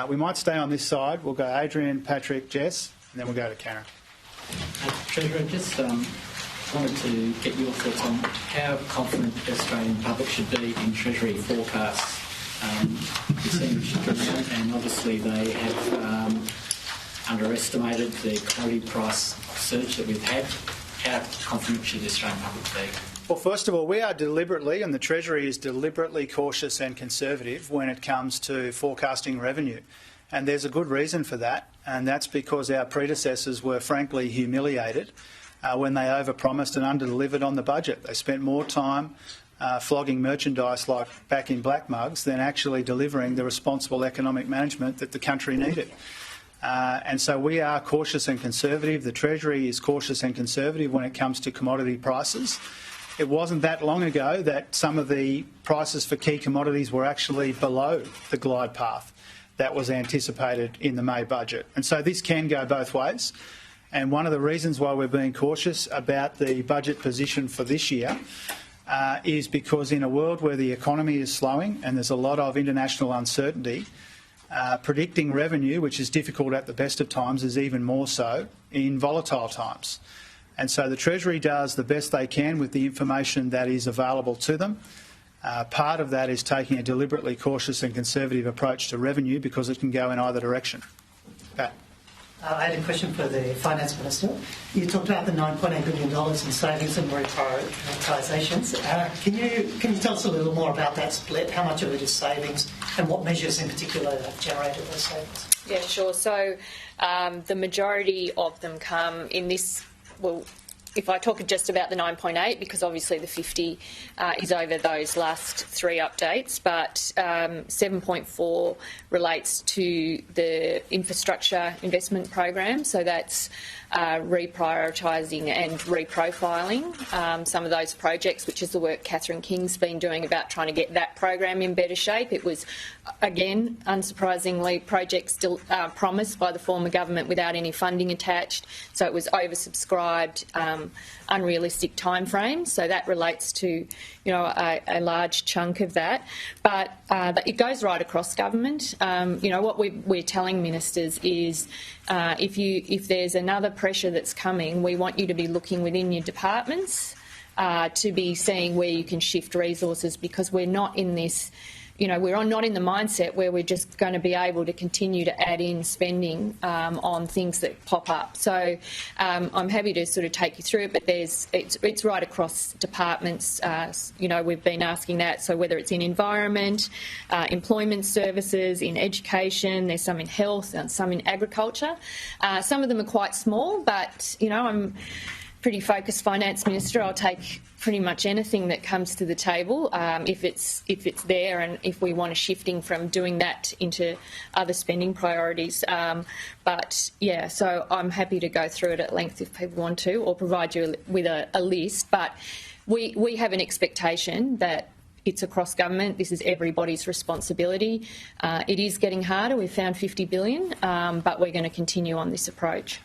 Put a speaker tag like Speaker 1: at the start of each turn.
Speaker 1: We might stay on this side. We'll go Adrian, Patrick, Jess, and then we'll go to Karen.
Speaker 2: Treasurer, just wanted to get your thoughts on how confident the Australian public should be in Treasury forecasts. It seems dramatic, and obviously they have underestimated the commodity price surge that we've had. How confident should the Australian public be?
Speaker 1: Well, first of all, we are deliberately, and the Treasury is deliberately cautious and conservative when it comes to forecasting revenue. And there's a good reason for that, and that's because our predecessors were frankly humiliated when they overpromised and underdelivered on the budget. They spent more time flogging merchandise like back in black mugs than actually delivering the responsible economic management that the country needed. And so we are cautious and conservative. The Treasury is cautious and conservative when it comes to commodity prices. It wasn't that long ago that some of the prices for key commodities were actually below the glide path that was anticipated in the May budget. And so this can go both ways. And one of the reasons why we're being cautious about the budget position for this year is because in a world where the economy is slowing and there's a lot of international uncertainty, predicting revenue, which is difficult at the best of times, is even more so in volatile times. And so the Treasury does the best they can with the information that is available to them. Part of that is taking a deliberately cautious and conservative approach to revenue because it can go in either direction. Pat.
Speaker 3: I had a question for the Finance Minister. You talked about the $9.8 billion in savings and reprioritisations. Can you tell us a little more about that split? How much of it is savings and what measures in particular have generated those savings?
Speaker 4: Yeah, sure. So the majority of them come in this, well, if I talk just about the 9.8, because obviously the 50 is over those last three updates, but 7.4 relates to the infrastructure investment program. So that's reprioritising and reprofiling some of those projects, which is the work Catherine King's been doing about trying to get that program in better shape. It was, again, unsurprisingly, projects still promised by the former government without any funding attached, so it was oversubscribed, unrealistic timeframes. So that relates to, a large chunk of that. But it goes right across government. What we're telling ministers is if there's another pressure that's coming, we want you to be looking within your departments to be seeing where you can shift resources, because we're not in this, we're not in the mindset where we're just going to be able to continue to add in spending on things that pop up. So I'm happy to sort of take you through it, but it's right across departments. We've been asking that. So whether it's in environment, employment services, in education, there's some in health and some in agriculture. Some of them are quite small, but, I'm pretty focused Finance Minister. I'll take pretty much anything that comes to the table if it's there, and if we want a shifting from doing that into other spending priorities. So I'm happy to go through it at length if people want to, or provide you with a list. But we have an expectation that it's across government. This is everybody's responsibility. It is getting harder. We've found $50 billion, but we're going to continue on this approach.